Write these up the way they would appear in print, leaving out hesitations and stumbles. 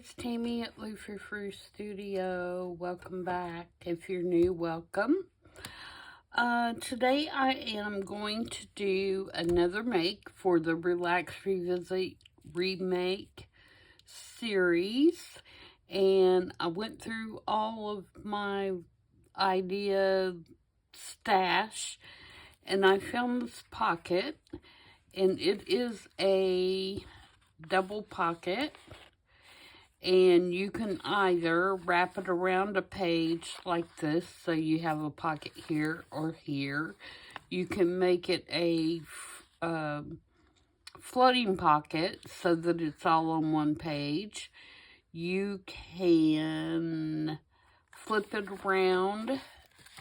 it's Tammy at Frou-frou Studio. Welcome back. If you're new, welcome. Today I am going to do another make for the Relax Revisit Remake series. And I went through all of my idea stash and I found this pocket, and it is a double pocket. And you can either wrap it around a page like this, so you have a pocket here or here. You can make it a floating pocket so that it's all on one page. You can flip it around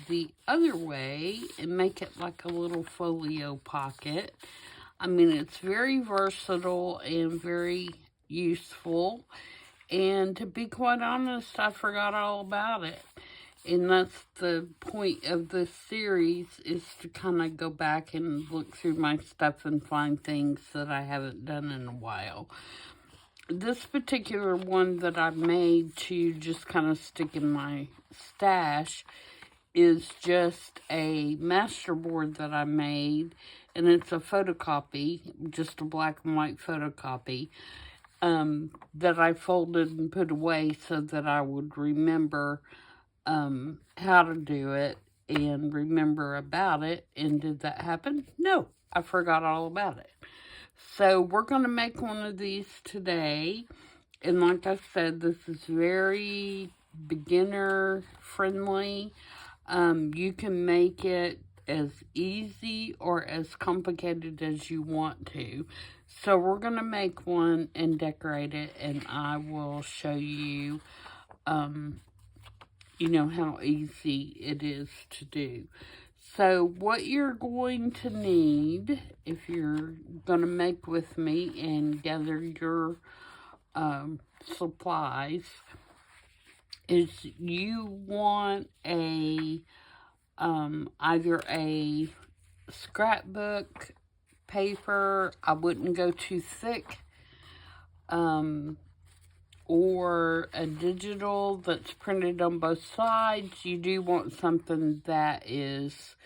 the other way and make it like a little folio pocket. I mean, it's very versatile and very useful. And to be quite honest, I forgot all about it. And that's the point of this series, is to kind of go back and look through my stuff and find things that I haven't done in a while. This particular one that I made to just kind of stick in my stash is just a masterboard that I made. And it's a photocopy, just a black and white photocopy. That I folded and put away so that I would remember how to do it and remember about it. And did that happen? No, I forgot all about it. So we're going to make one of these today. And like I said, this is very beginner friendly. You can make it as easy or as complicated as you want to. So we're going to make one and decorate it, and I will show you, you know, how easy it is to do. So what you're going to need, if you're going to make with me and gather your supplies, is you want a either a scrapbook paper. I wouldn't go too thick, or a digital that's printed on both sides. You do want something that is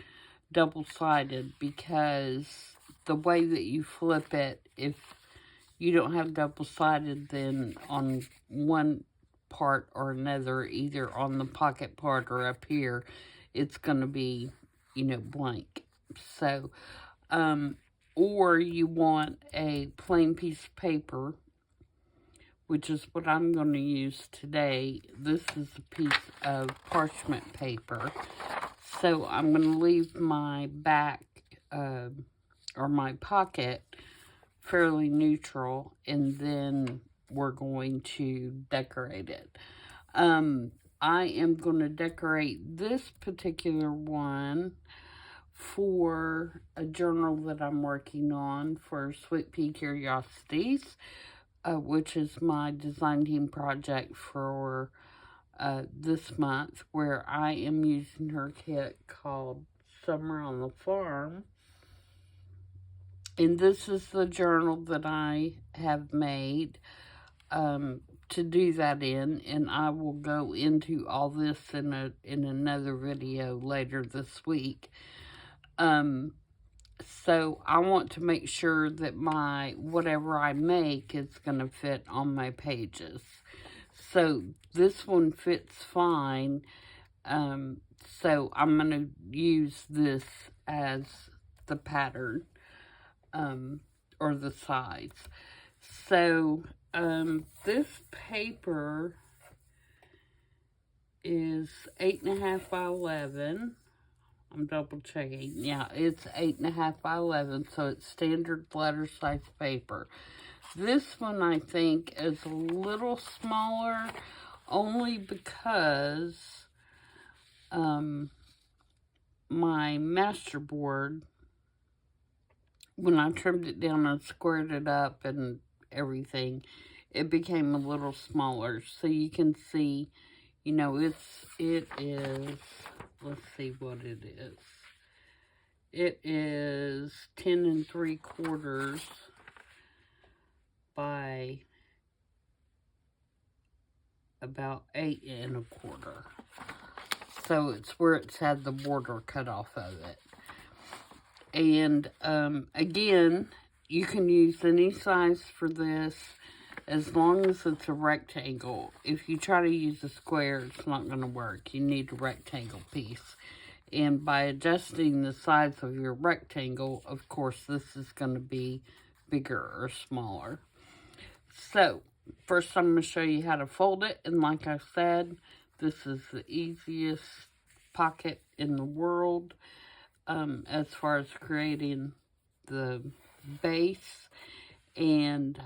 double-sided, because the way that you flip it, if you don't have double-sided, then on one part or another, either on the pocket part or up here, it's going to be, you know, blank. So, or you want a plain piece of paper, which is what I'm going to use today. This is a piece of parchment paper. So I'm going to leave my back, or my pocket, fairly neutral, and then we're going to decorate it. I am going to decorate this particular one for a journal that I'm working on for Sweet Pea Curiosities, which is my design team project for this month, where I am using her kit called Summer on the Farm. And this is the journal that I have made to do that in, and I will go into all this in another video later this week. So I want to make sure that whatever I make is going to fit on my pages. So this one fits fine. So I'm going to use this as the pattern, or the sides. So, this paper is 8.5 by 11. I'm double checking. Yeah, it's 8.5 by 11, so it's standard letter size paper. This one, I think, is a little smaller, only because my masterboard, when I trimmed it down and squared it up and everything, it became a little smaller. So you can see, you know, it is, let's see what it is. It is 10 3/4 by about 8 1/4. So it's where it's had the border cut off of it. And again, you can use any size for this as long as it's a rectangle. If you try to use a square, it's not going to work. You need a rectangle piece. And by adjusting the size of your rectangle, of course, this is going to be bigger or smaller. So, first I'm going to show you how to fold it. And like I said, this is the easiest pocket in the world as far as creating the base. And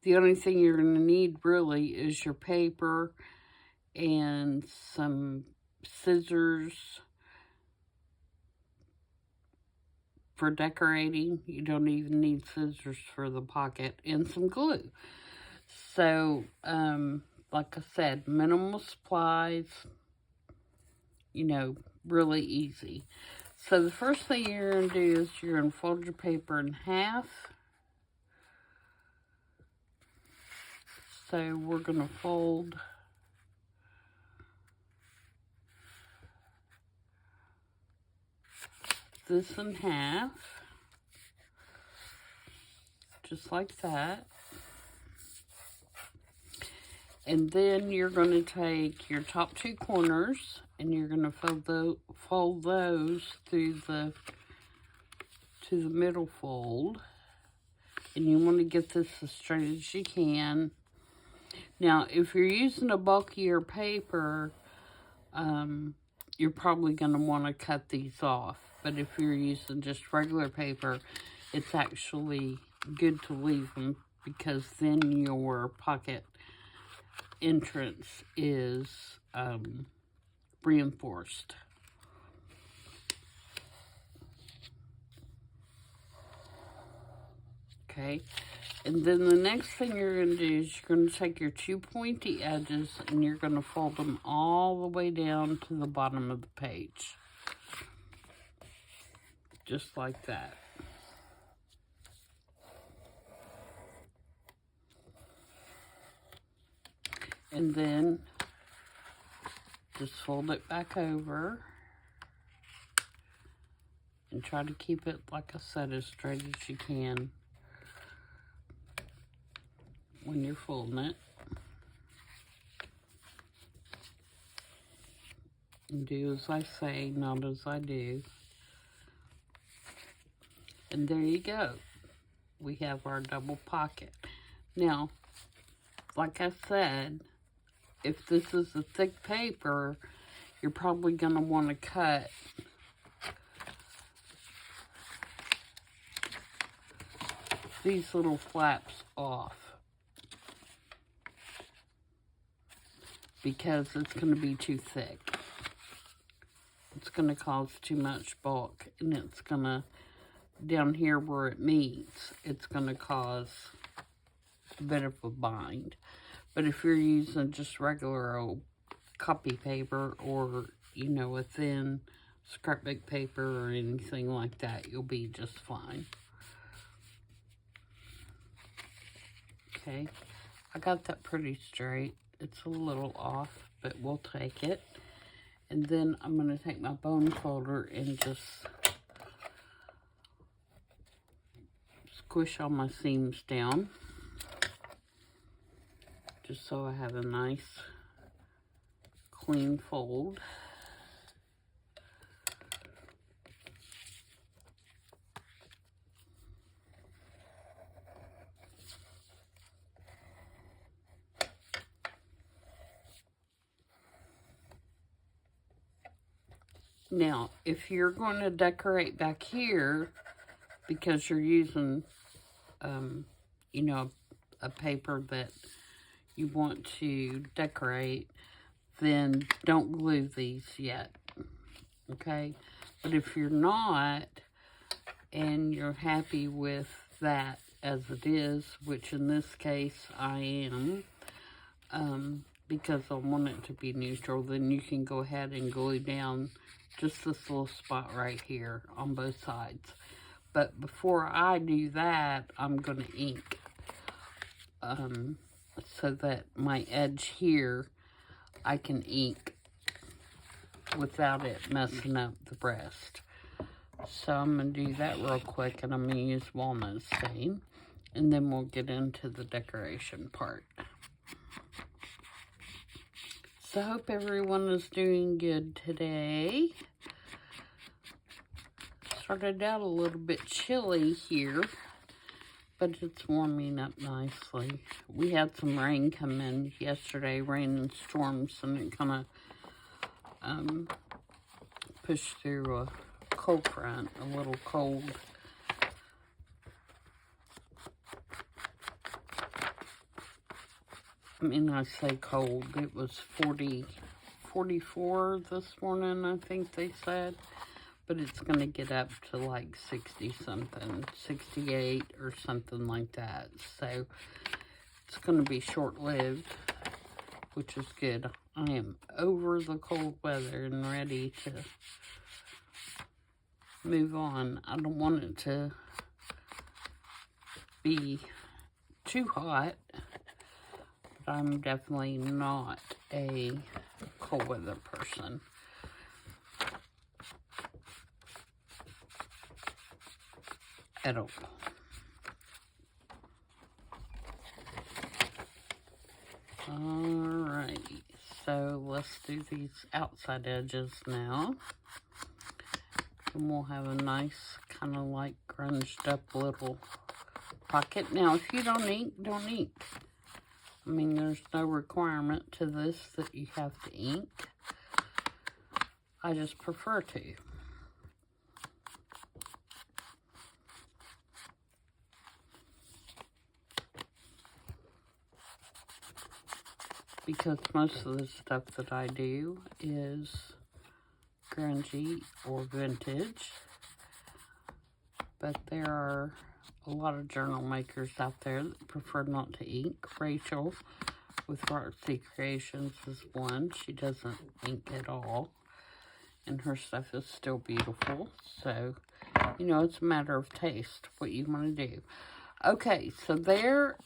the only thing you're going to need really is your paper and some scissors for decorating. You don't even need scissors for the pocket, and some glue. So, like I said, minimal supplies, you know, really easy. So the first thing you're going to do is you're going to fold your paper in half. So we're going to fold this in half, just like that. And then you're going to take your top 2 corners and you're going to fold those through to the middle fold. And you want to get this as straight as you can. Now, if you're using a bulkier paper, you're probably going to want to cut these off. But if you're using just regular paper, it's actually good to leave them, because then your pocket entrance is reinforced. Okay, and then the next thing you're going to do is you're going to take your 2 pointy edges and you're going to fold them all the way down to the bottom of the page. Just like that. And then just fold it back over and try to keep it, like I said, as straight as you can when you're folding it. And do as I say, not as I do. And there you go. We have our double pocket. Now, like I said, if this is a thick paper, you're probably going to want to cut these little flaps off, because it's going to be too thick. It's going to cause too much bulk, and it's going to, down here where it meets, it's going to cause a bit of a bind. But if you're using just regular old copy paper, or, you know, a thin scrapbook paper or anything like that, you'll be just fine. Okay, I got that pretty straight. It's a little off, but we'll take it. And then I'm going to take my bone folder and just squish all my seams down, just so I have a nice clean fold. Now, if you're going to decorate back here, because you're using, you know, a paper that you want to decorate, then don't glue these yet, okay? But if you're not, and you're happy with that as it is, which in this case I am, because I want it to be neutral, then you can go ahead and glue down just this little spot right here on both sides. But before I do that, I'm going to ink so that my edge here, I can ink without it messing up the rest. So I'm going to do that real quick, and I'm going to use walnut stain, and then we'll get into the decoration part. So I hope everyone is doing good today. Started out a little bit chilly here, but it's warming up nicely. We had some rain come in yesterday, rain and storms, and it kind of pushed through a cold front, a little cold. I mean, I say cold. It was 44 this morning, I think they said. But it's going to get up to like 60-something, 68 or something like that. So it's going to be short-lived, which is good. I am over the cold weather and ready to move on. I don't want it to be too hot, but I'm definitely not a cold weather person. At all. Alright, so let's do these outside edges now. And we'll have a nice, kind of like grunged up little pocket. Now, if you don't ink, don't ink. I mean, there's no requirement to this that you have to ink. I just prefer to. Because most of the stuff that I do is grungy or vintage. But there are a lot of journal makers out there that prefer not to ink. Rachel with Artsy Creations is one. She doesn't ink at all. And her stuff is still beautiful. So, you know, it's a matter of taste, what you want to do. Okay, so there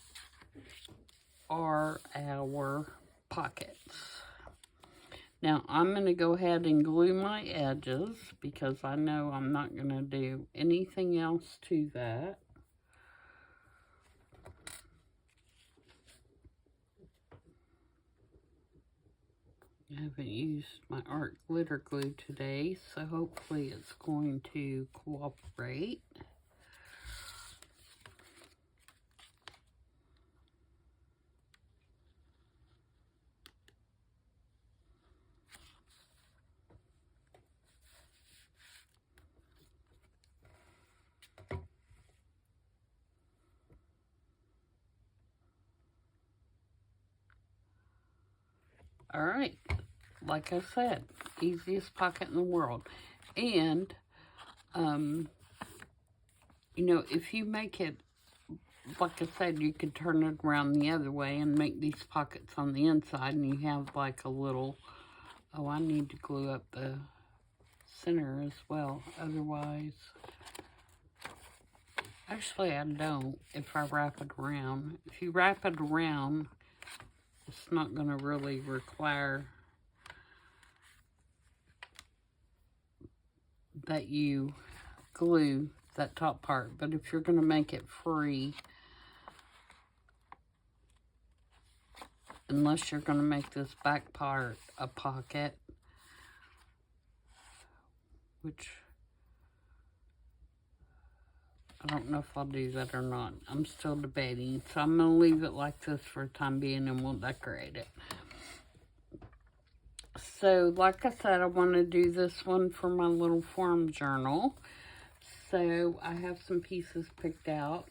are our pockets. Now, I'm going to go ahead and glue my edges because I know I'm not going to do anything else to that. I haven't used my art glitter glue today, so hopefully it's going to cooperate. All right, like I said, easiest pocket in the world. And, you know, if you make it, like I said, you could turn it around the other way and make these pockets on the inside, and you have like a little, oh, I need to glue up the center as well, otherwise, actually I don't if I wrap it around. If you wrap it around, it's not going to really require that you glue that top part. But if you're going to make it free, unless you're going to make this back part a pocket, which I don't know if I'll do that or not. I'm still debating. So I'm going to leave it like this for the time being and we'll decorate it. So like I said, I want to do this one for my little farm journal. So I have some pieces picked out.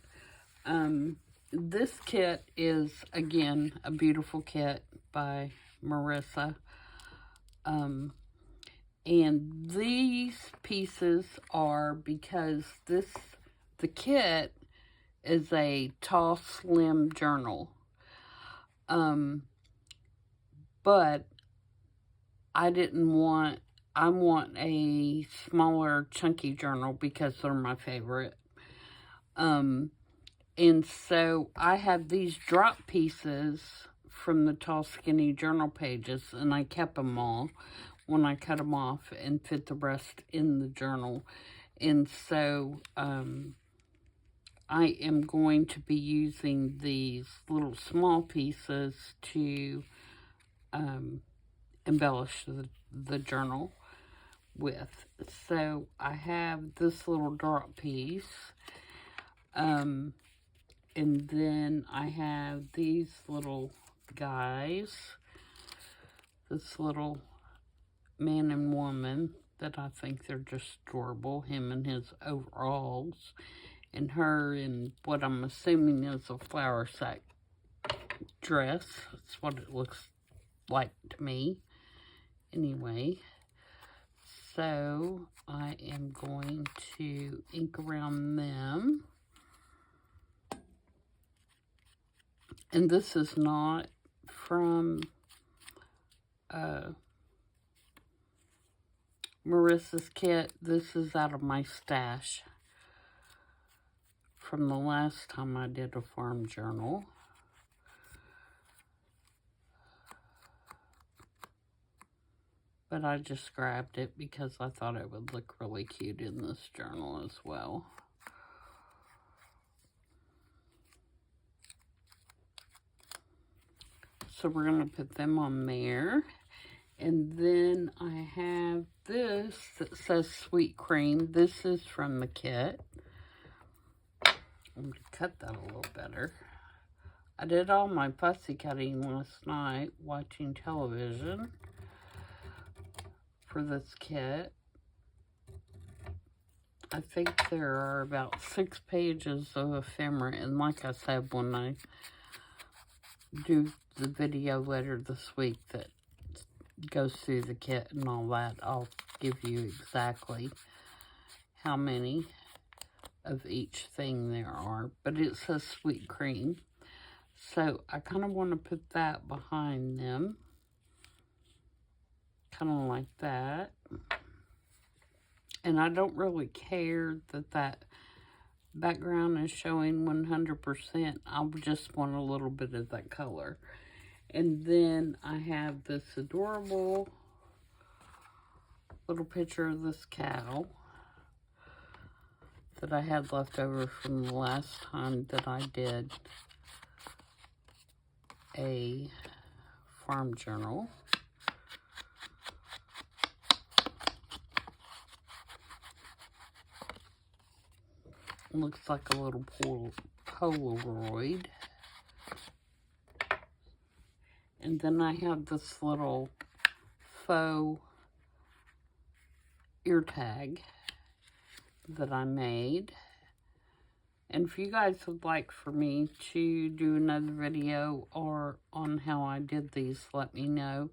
This kit is, again, a beautiful kit by Marissa. And these pieces are because the kit is a tall, slim journal. But I want a smaller, chunky journal because they're my favorite. And so I have these drop pieces from the Tall Skinny journal pages, and I kept them all when I cut them off and fit the rest in the journal. And so I am going to be using these little small pieces to embellish the journal with. So I have this little drop piece. And then I have these little guys. This little man and woman that I think they're just adorable. Him in his overalls. And her in what I'm assuming is a flower sack dress. That's what it looks like to me. Anyway, so I am going to ink around them. And this is not from Marissa's kit. This is out of my stash from the last time I did a farm journal. But I just grabbed it because I thought it would look really cute in this journal as well. So we're going to put them on there. And then I have this that says Sweet Cream. This is from the kit. I'm going to cut that a little better. I did all my fussy cutting last night watching television for this kit. I think there are about 6 pages of ephemera, and like I said, when I do the video later this week that goes through the kit and all that, I'll give you exactly how many of each thing there are, but it says Sweet Cream, so I kind of want to put that behind them, kind of like that. And I don't really care that that background is showing 100%. I just want a little bit of that color. And then I have this adorable little picture of this cow that I had left over from the last time that I did a farm journal. Looks like a little Polaroid. And then I have this little faux ear tag that I made. And if you guys would like for me to do another video or on how I did these, let me know.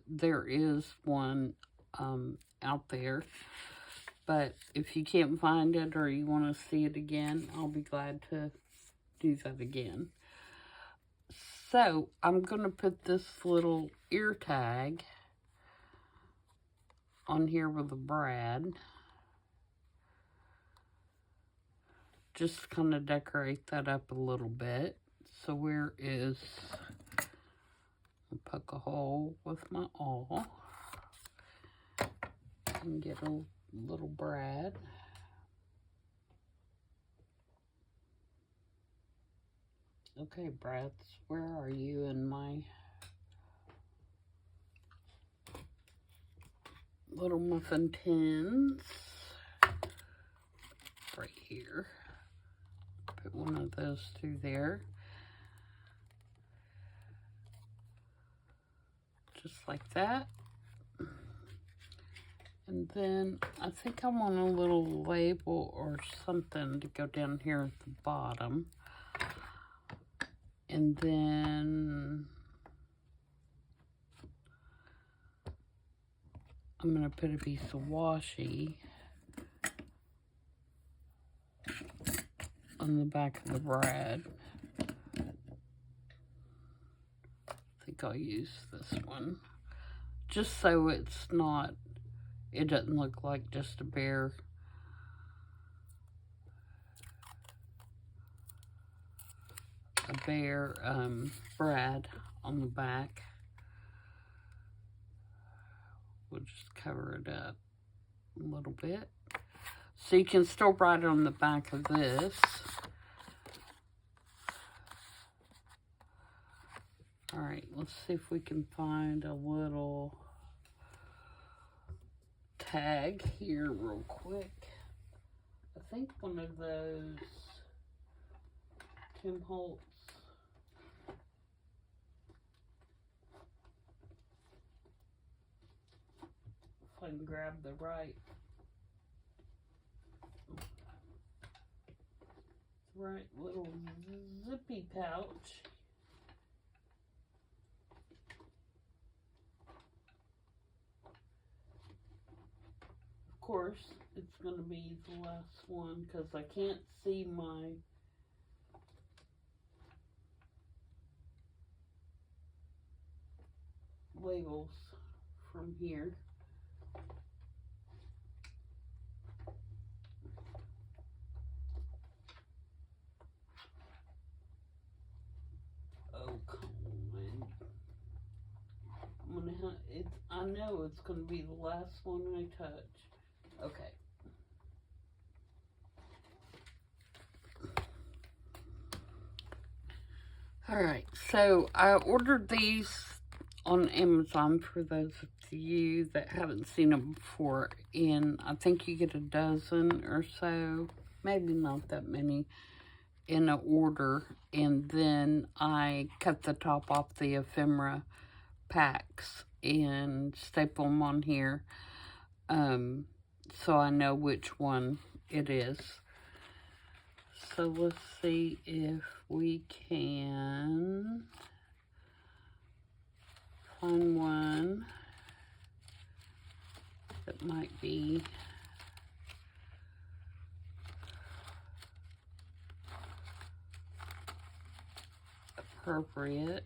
There is one out there. But if you can't find it or you want to see it again, I'll be glad to do that again. So, I'm going to put this little ear tag on here with a brad. Just kind of decorate that up a little bit. So, where is... I'll poke a hole with my awl. And get a little brad. Okay, Brads, where are you in my little muffin tins? Right here. Put one of those through there. Just like that. And then I think I want a little label or something to go down here at the bottom. And then I'm going to put a piece of washi on the back of the brad. I think I'll use this one. Just so it's not, it doesn't look like just a bare a bear brad on the back. We'll just cover it up a little bit. So you can still write on the back of this. Alright, let's see if we can find a little tag here real quick. I think one of those Tim Holtz if I can grab the right little zippy pouch. Of course, it's going to be the last one because I can't see my labels from here. Oh, come on. I'm gonna have it. I know it's gonna be the last one I touch. Okay. Alright, so I ordered these on Amazon for those of you that haven't seen them before, and I think you get a dozen or so, maybe not that many, in an order, and then I cut the top off the ephemera packs and staple them on here, so I know which one it is. So let's see if we can find one that might be appropriate.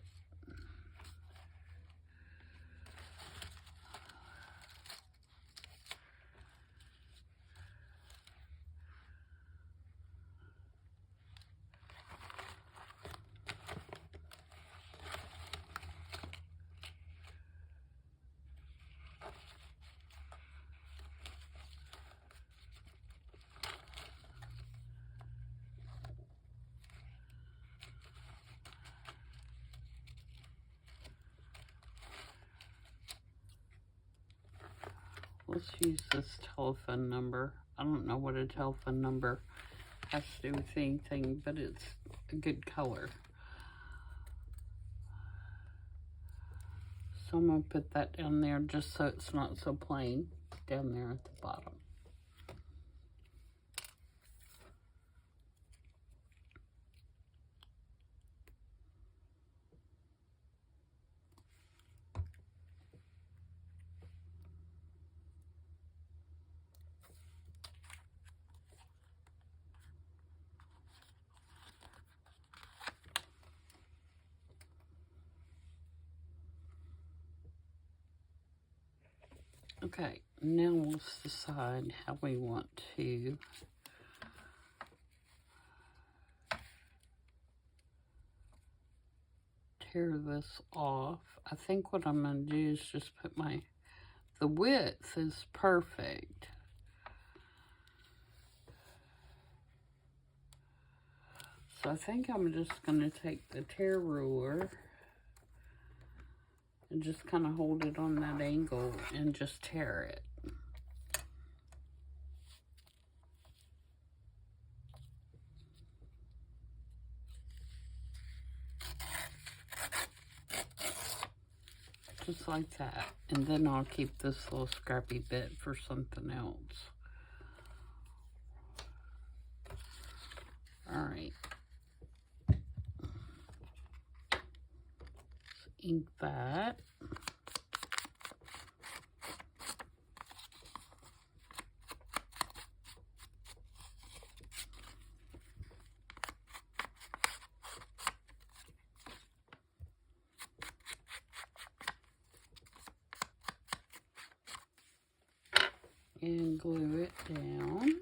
Let's use this telephone number. I don't know what a telephone number has to do with anything, but it's a good color. So I'm going to put that down there just so it's not so plain down there at the bottom. Okay, now let's decide how we want to tear this off. I think what I'm going to do is just put the width is perfect. So I think I'm just going to take the tear ruler and just kind of hold it on that angle and just tear it. Just like that. And then I'll keep this little scrappy bit for something else. Alright. Ink that. And glue it down.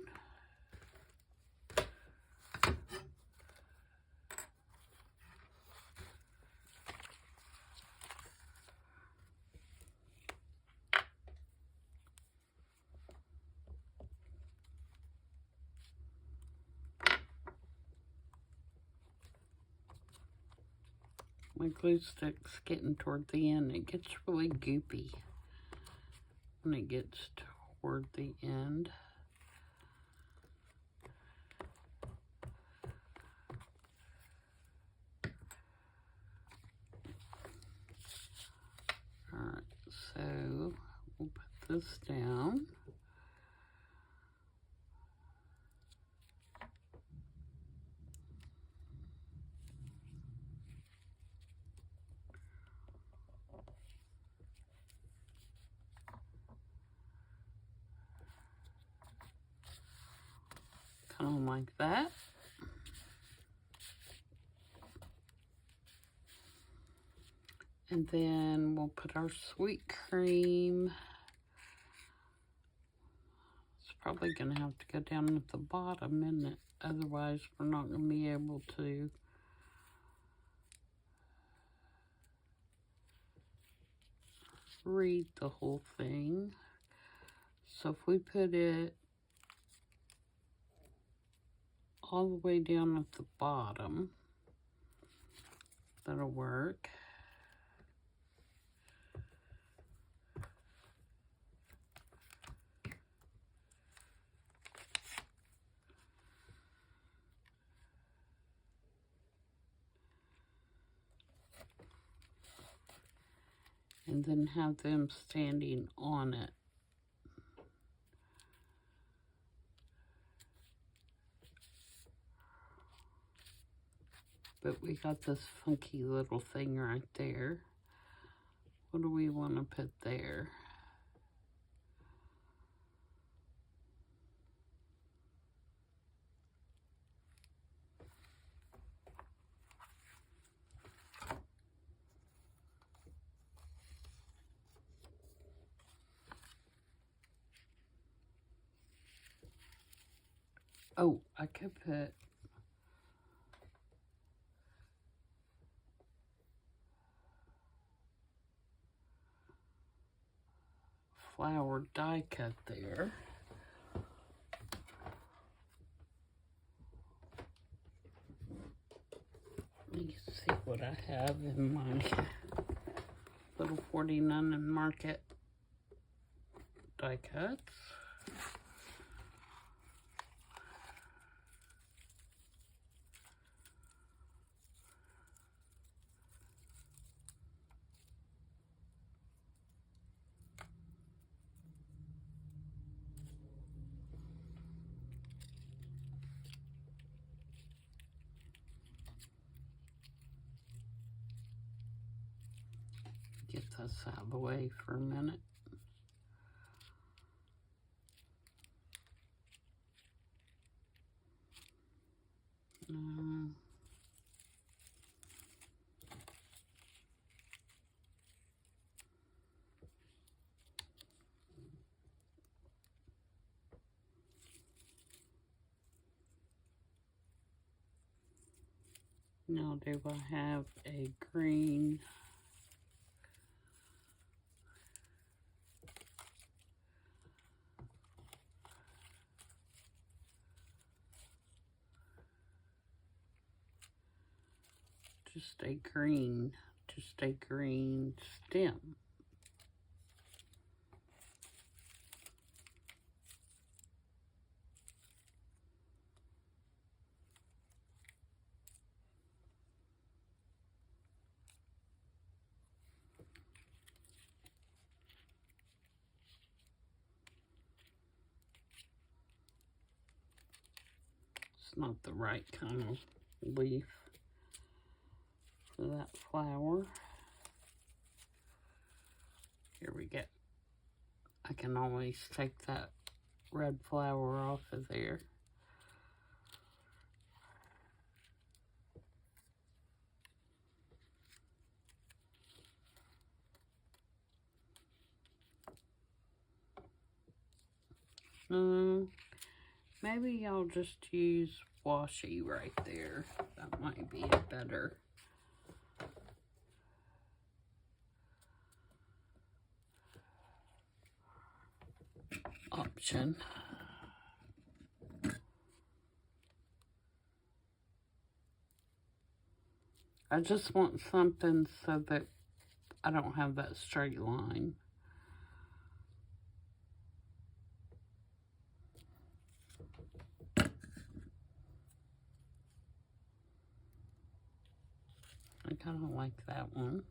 My glue stick's getting toward the end. It gets really goopy when it gets toward the end. Alright, so we'll put this down. Kind of like that. And then we'll put our sweet cream. It's probably going to have to go down at the bottom, isn't it? Otherwise, we're not going to be able to read the whole thing. So if we put it all the way down at the bottom, that'll work. And then have them standing on it. But we got this funky little thing right there. What do we want to put there? Oh, I could put flower die cut there. Let me see what I have in my little 49 and Market die cuts. Get this out of the way for a minute. Now do I have a green? Just a green stem. It's not the right kind of leaf for that flower. Here we go. I can always take that red flower off of there. Maybe I'll just use washi right there. That might be a better option. I just want something so that I don't have that straight line. I kind of like that one.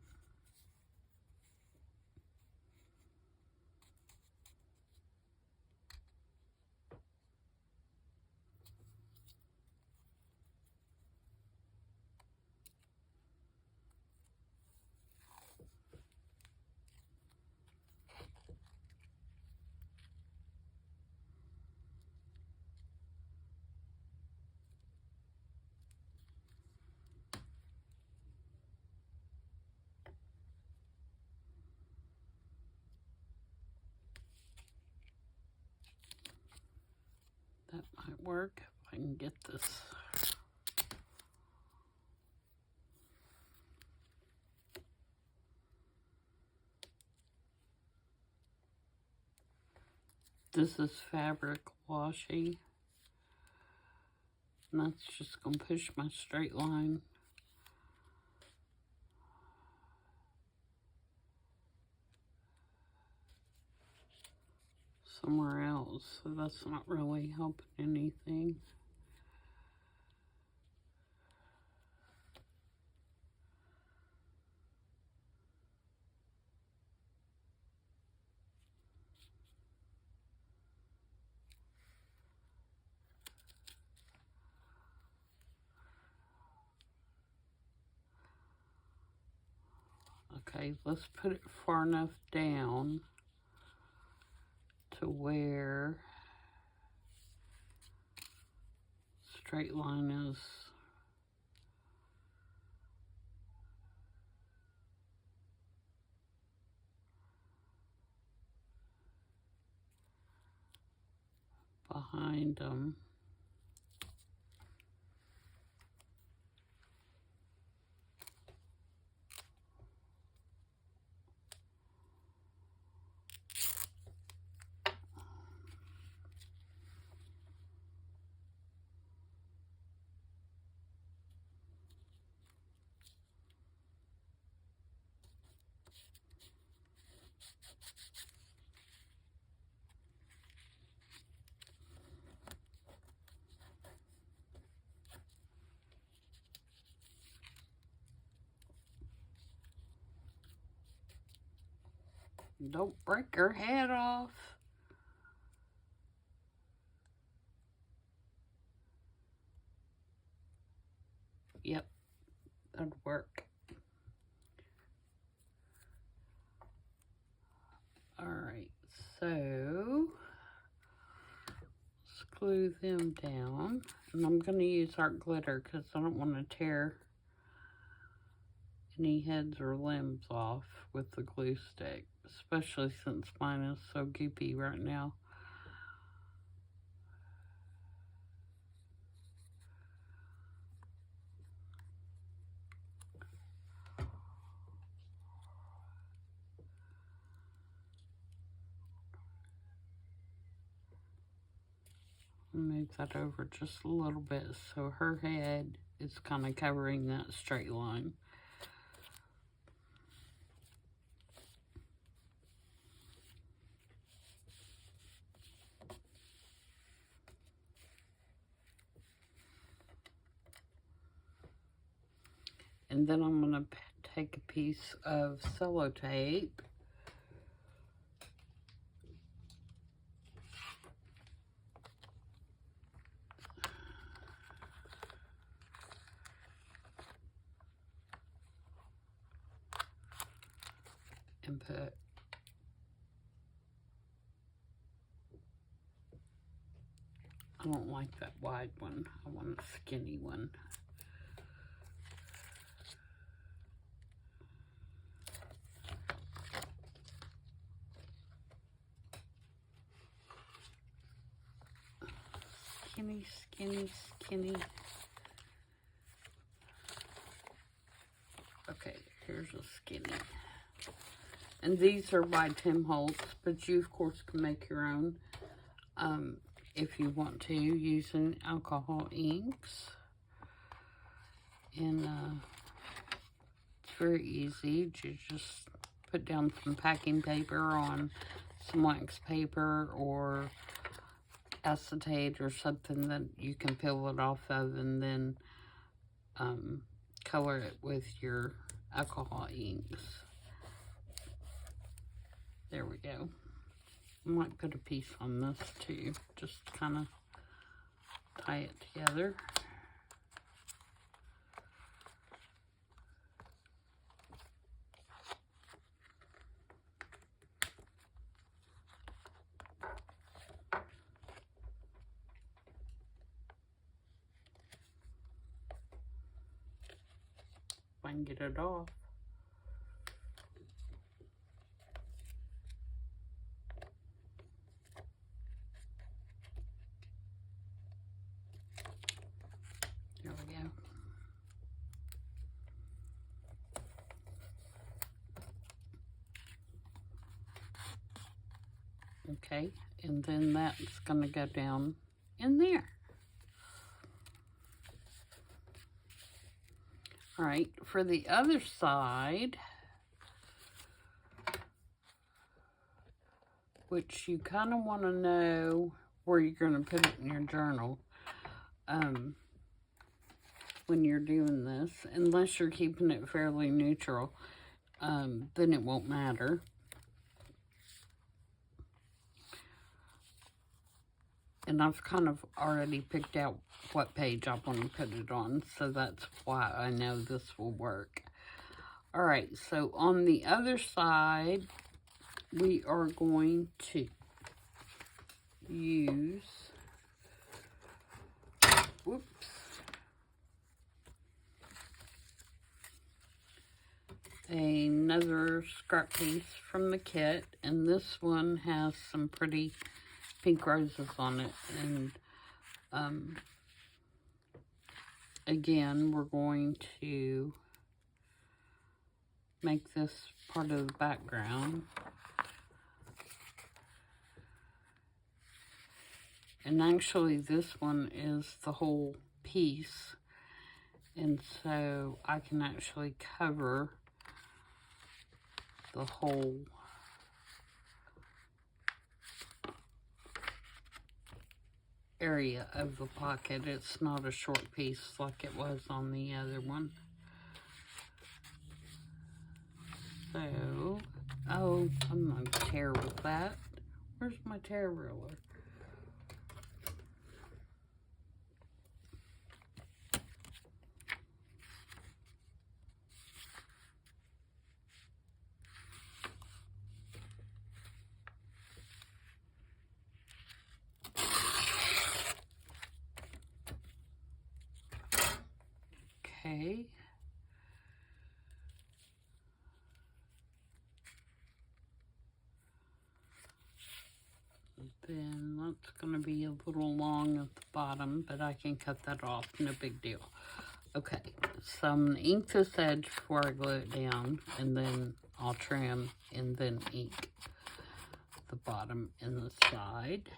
That might work if I can get this. This is fabric washi. And that's just going to push my straight line. Somewhere else, so that's not really helping anything. Okay, let's put it far enough down to where straight line is behind them. Don't break her head off. Yep, that'd work. Alright, so let's glue them down. And I'm going to use our glitter because I don't want to tear any heads or limbs off with the glue stick, especially since mine is so goopy right now. Move that over just a little bit so her head is kind of covering that straight line. And then I'm going to take a piece of sellotape and put I don't like that wide one. I want a skinny one. Skinny, skinny, skinny. Okay, here's a skinny. And these are by Tim Holtz, but you, of course, can make your own if you want to, using alcohol inks. And very easy. You just put down some packing paper on some wax paper or acetate or something that you can peel it off of, and then color it with your alcohol inks. There we go. I might put a piece on this too, just kind of tie it together. If I can get it off. There we go. Okay, and then that's going to go down in there. All right, for the other side, which you kind of want to know where you're going to put it in your journal when you're doing this, unless you're keeping it fairly neutral, then it won't matter. And I've kind of already picked out what page I want to put it on, so that's why I know this will work. All right, so on the other side, we are going to use, another scrap piece from the kit, and this one has some pretty pink roses on it, and again, we're going to make this part of the background. And actually this one is the whole piece, and so I can actually cover the whole area of the pocket. It's not a short piece like it was on the other one. So, oh, I'm gonna tear with that. Where's my tear ruler? Okay. Then that's going to be a little long at the bottom, but I can cut that off, no big deal. Okay, so I'm going to ink this edge before I glue it down, and then I'll trim and then ink the bottom and the side.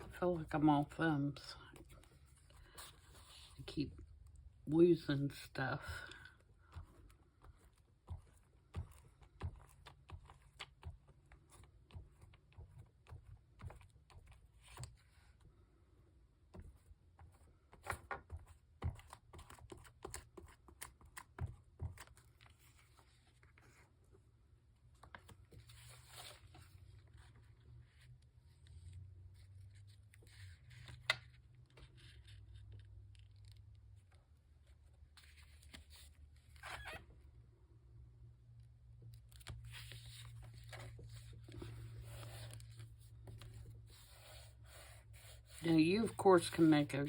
I feel like I'm all thumbs. I keep losing stuff. Now, you, of course, can make a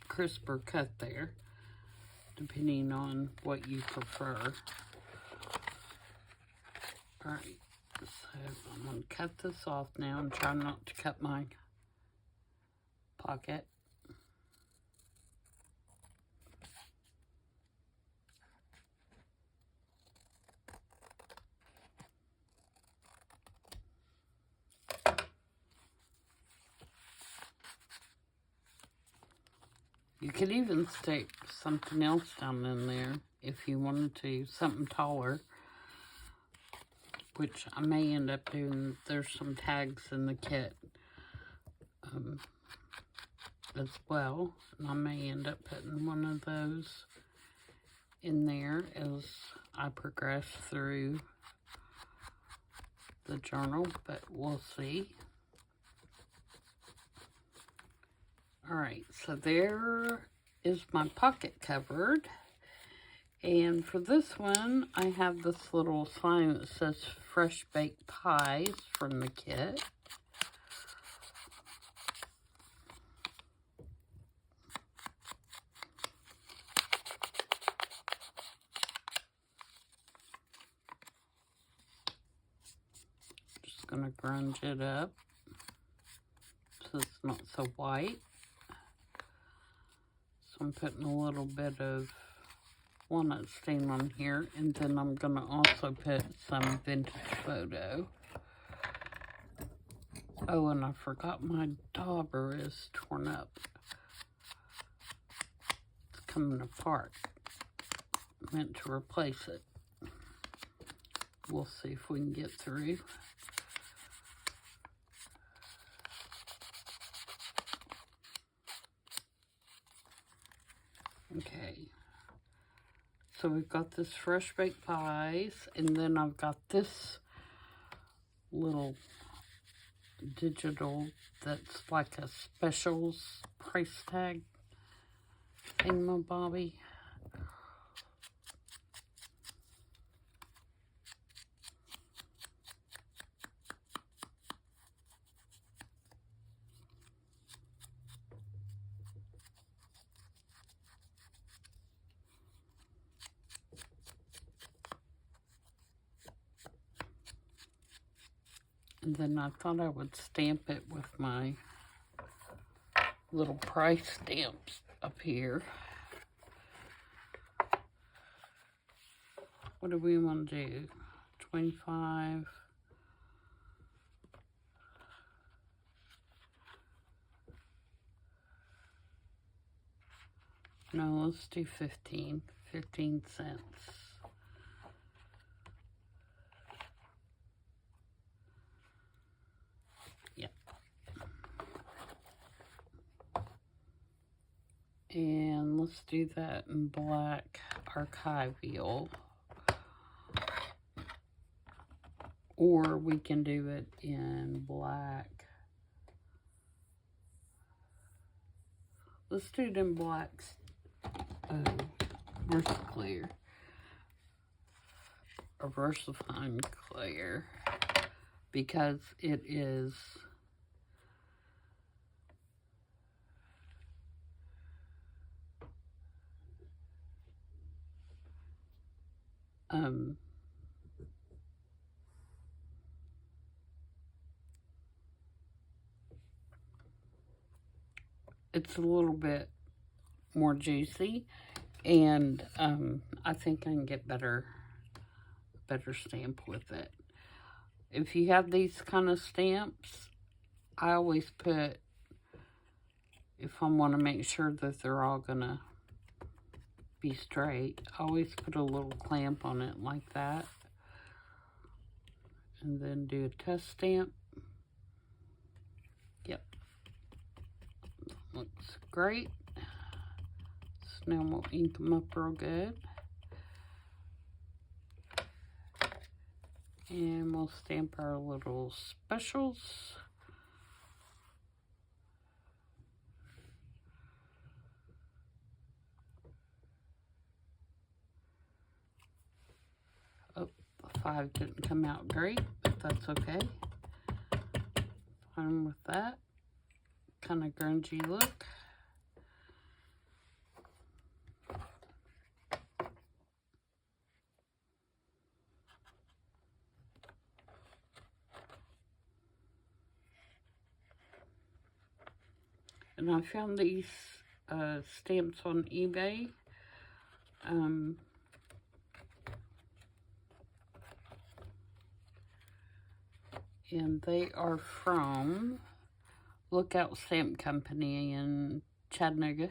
crisper cut there, depending on what you prefer. Alright, so I'm going to cut this off now and try not to cut my pocket. You could even stick something else down in there if you wanted to, something taller, which I may end up doing. There's some tags in the kit as well, and I may end up putting one of those in there as I progress through the journal, but we'll see. Alright, so there is my pocket covered. And for this one, I have this little sign that says Fresh Baked Pies from the kit. Just gonna grunge it up so it's not so white. So I'm putting a little bit of walnut stain on here, and then I'm gonna also put some vintage photo. Oh, and I forgot my dauber is torn up. It's coming apart. I meant to replace it. We'll see if we can get through. Okay. So we've got this Fresh Baked Pies, and then I've got this little digital that's like a specials price tag thingamabobby. And then I thought I would stamp it with my little price stamps up here. What do we want to do? 25. No, let's do 15. 15 cents. And let's do that in black archival. Or we can do it in black. Let's do it in black. Versaclear. Or VersaFine clear. Because it is it's a little bit more juicy, and I think I can get better stamp with it. If you have these kind of stamps, I always put, if I want to make sure that they're all gonna be straight, I always put a little clamp on it like that, and then do a test stamp. Yep, looks great. So now we'll ink them up real good, and we'll stamp our little specials. Oh, the 5 didn't come out great, but that's okay. Fine with that. Kind of grungy look. And I found these stamps on eBay. And they are from Lookout Stamp Company in Chattanooga,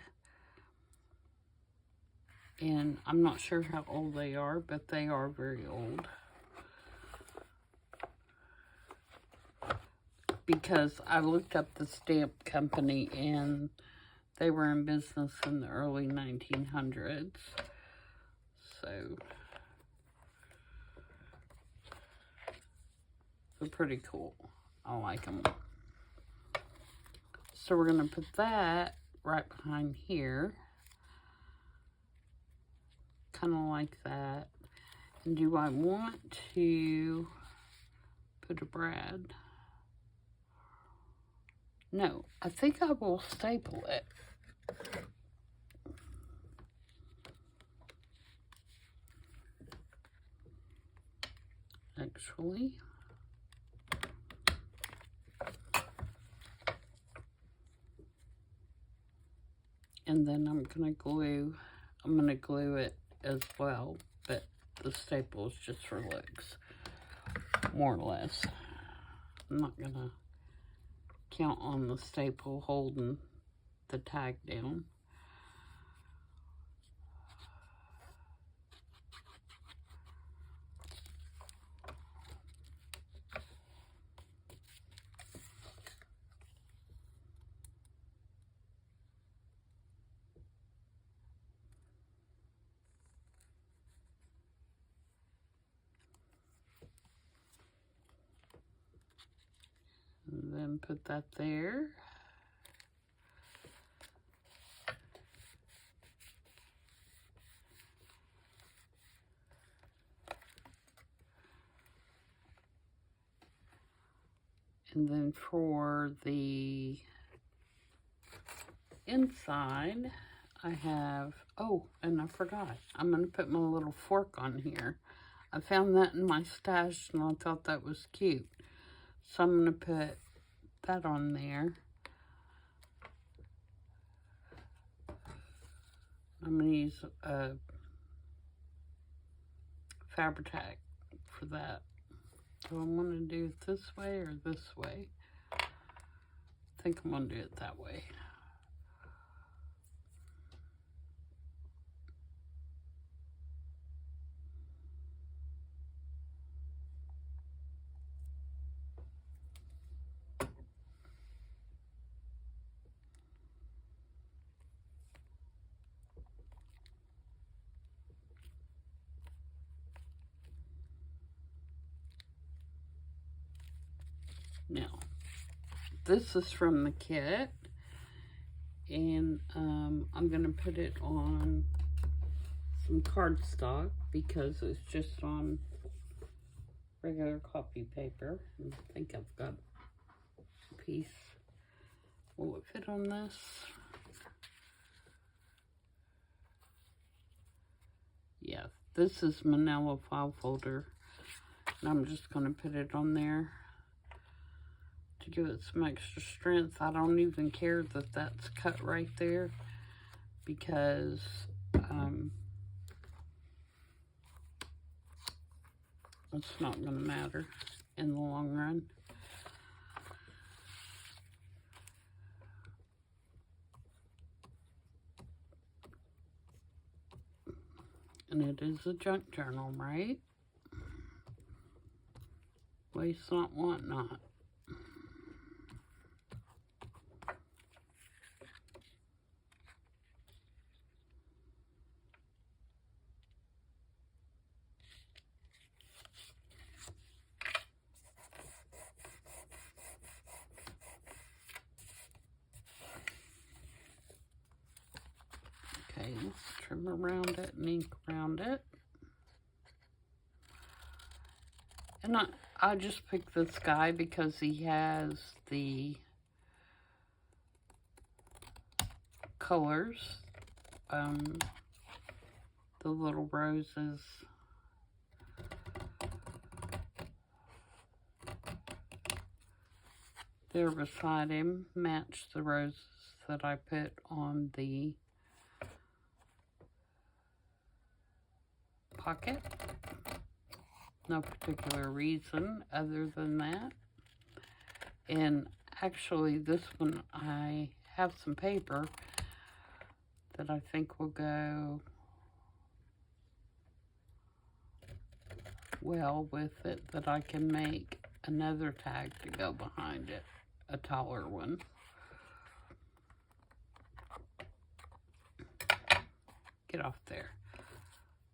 And I'm not sure how old they are, but they are very old. Because I looked up the stamp company and they were in business in the early 1900s. So they're pretty cool. I like them. So we're going to put that right behind here. Kind of like that. And do I want to put a brad? No, I think I will staple it. Actually. And then I'm going to glue it as well, but the staple is just for looks, more or less. I'm not going to count on the staple holding the tag down. And then put that there. And then for the inside, I have, oh, and I forgot. I'm going to put my little fork on here. I found that in my stash and I thought that was cute. So I'm going to put that on there. I'm going to use a Fabri-Tac for that. Do I want to do it this way or this way? I think I'm going to do it that way. Now, this is from the kit, and I'm going to put it on some cardstock because it's just on regular copy paper. I think I've got a piece. Will it fit on this? Yeah, this is manila file folder, and I'm just going to put it on there to give it some extra strength. I don't even care that that's cut right there because it's not going to matter in the long run. And it is a junk journal, right? Waste not, want not. Okay, let's trim around it and ink around it. And I just picked this guy because he has the colors, the little roses. There beside him match the roses that I put on the pocket. No particular reason other than that. And actually this one, I have some paper that I think will go well with it that I can make another tag to go behind it, a taller one. Get off there.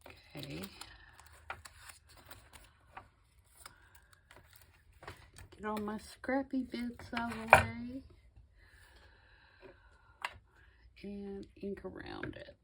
Okay. Get all my scrappy bits out of the way. And ink around it.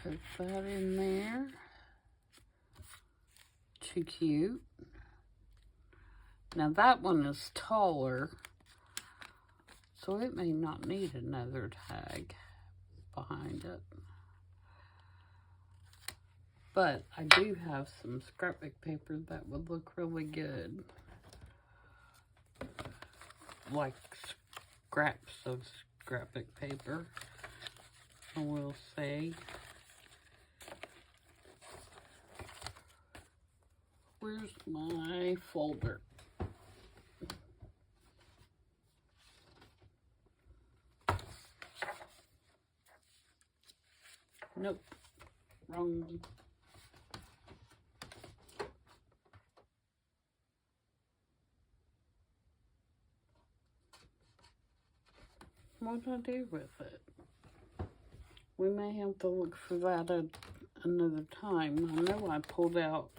Put that in there. Too cute. Now that one is taller, so it may not need another tag behind it. But I do have some scrapbook paper that would look really good. Like scraps of scrapbook paper, I will say. Where's my folder? Nope, wrong. What did I do with it? We may have to look for that at another time. I know I pulled out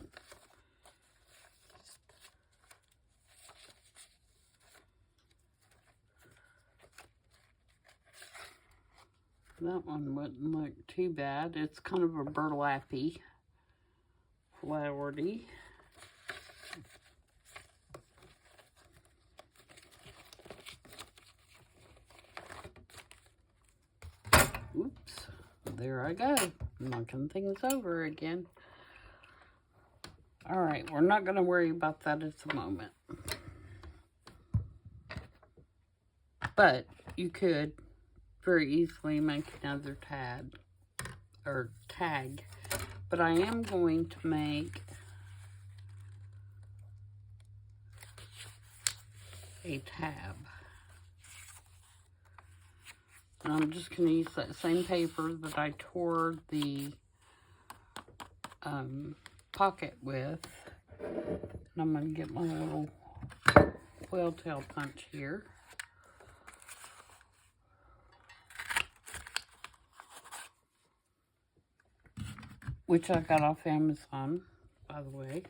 that one wouldn't look too bad. It's kind of a burlappy, flowery. Oops, there I go, knocking things over again. All right, we're not going to worry about that at the moment. But you could very easily make another tag. But I am going to make a tab. And I'm just going to use that same paper that I tore the pocket with. And I'm going to get my little whale tail punch here. Which I got off Amazon, by the way.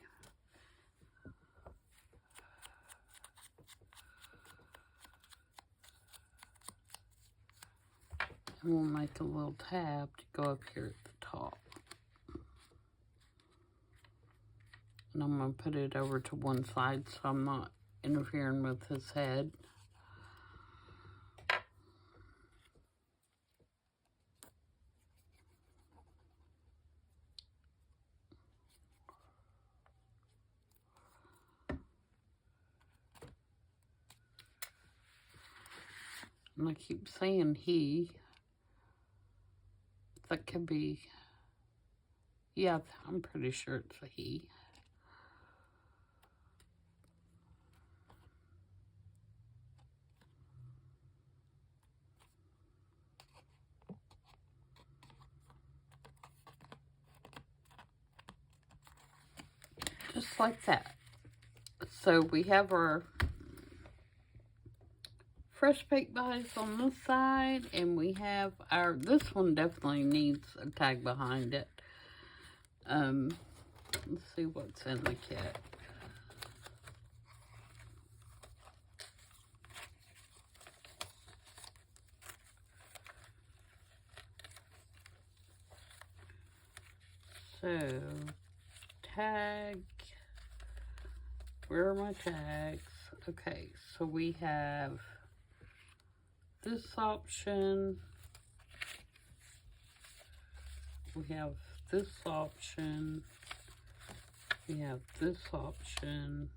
And we'll make a little tab to go up here at the top. And I'm going to put it over to one side so I'm not interfering with his head. And I keep saying he. That could be, yeah, I'm pretty sure it's a he. Just like that. So we have our fresh baked bodies on this side, and we have our, this one definitely needs a tag behind it. Let's see what's in the kit. So, tag, where are my tags? Okay, so we have this option, we have this option, we have this option,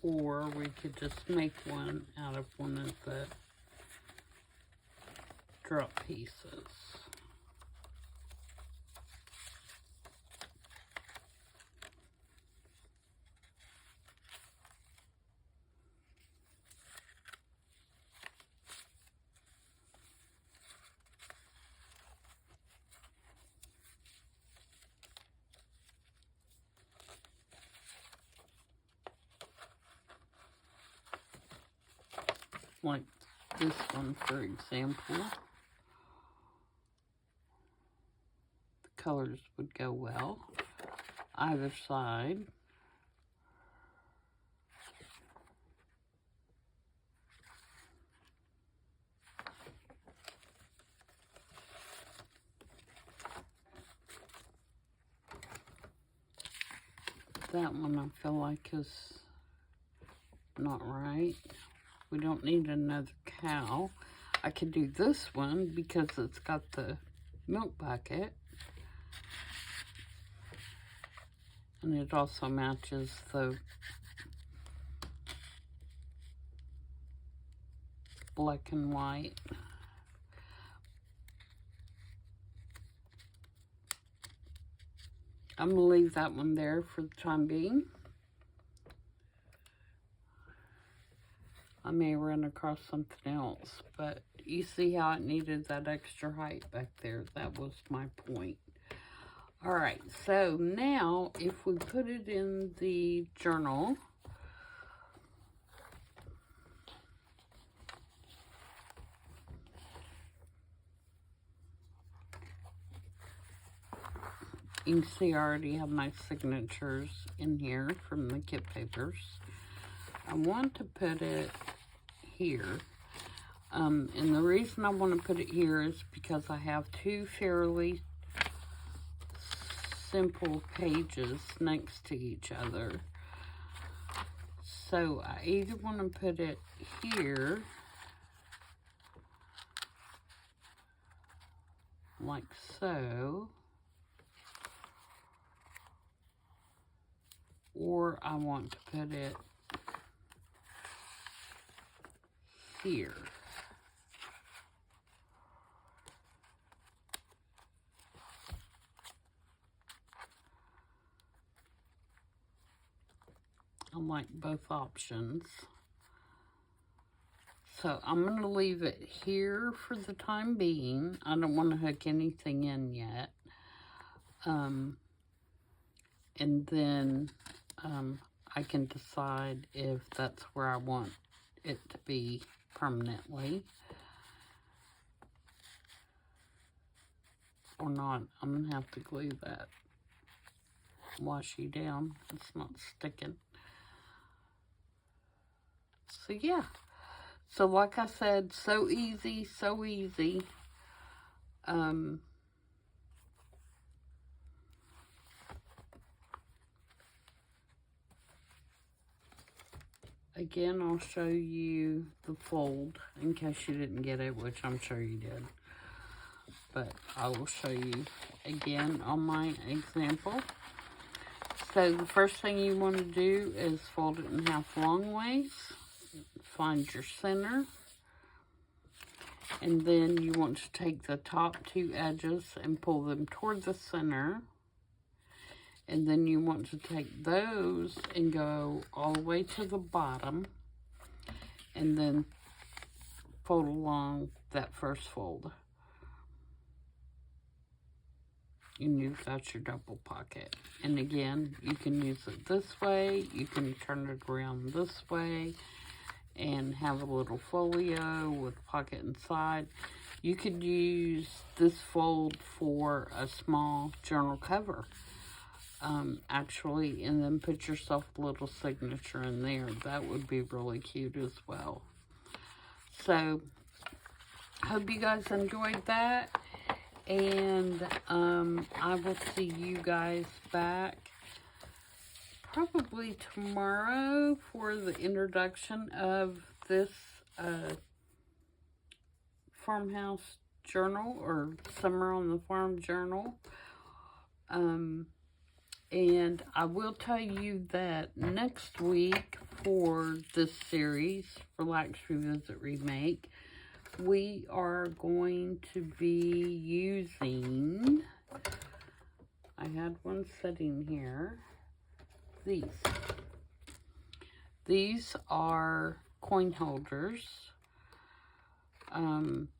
or we could just make one out of one of the drop pieces. Like this one, for example. The colors would go well either side. That one I feel like is not right. We don't need another cow. I could do this one because it's got the milk bucket. And it also matches the black and white. I'm going to leave that one there for the time being. I may run across something else, but you see how it needed that extra height back there. That was my point. All right, so now if we put it in the journal, you can see I already have my signatures in here from the kit papers. I want to put it here. And the reason I want to put it here is because I have two fairly simple pages next to each other. So I either want to put it here, like so, or I want to put it here. I like both options. So I'm going to leave it here for the time being. I don't want to hook anything in yet. And then I can decide if that's where I want it to be permanently or not. I'm going to have to glue that washi down. It's not sticking. So yeah. So like I said, so easy, so easy. Again, I'll show you the fold in case you didn't get it, which I'm sure you did. But I will show you again on my example. So the first thing you want to do is fold it in half long ways. Find your center. And then you want to take the top two edges and pull them toward the center. And then you want to take those and go all the way to the bottom. And then fold along that first fold. And you've got your double pocket. And again, you can use it this way. You can turn it around this way and have a little folio with pocket inside. You could use this fold for a small journal cover. Actually, and then put yourself a little signature in there. That would be really cute as well. So, hope you guys enjoyed that. And I will see you guys back probably tomorrow for the introduction of this farmhouse journal or Summer on the Farm journal. And I will tell you that next week for this series, Relax, Revisit, Remake, we are going to be using, I had one sitting here, these. These are coin holders.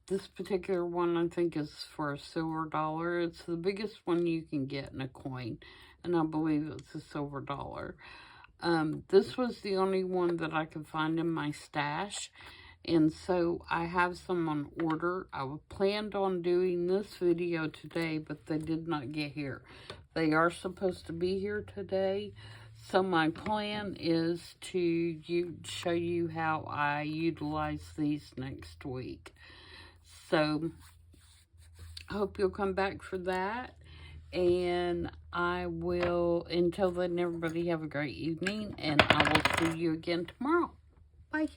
This particular one I think is for a silver dollar. It's the biggest one you can get in a coin, and I believe it's a silver dollar. This was the only one that I could find in my stash, and so I have some on order. I planned on doing this video today, but they did not get here. They are supposed to be here today, so my plan is to show you how I utilize these next week. So, I hope you'll come back for that. And I will, until then, everybody have a great evening. And I will see you again tomorrow. Bye.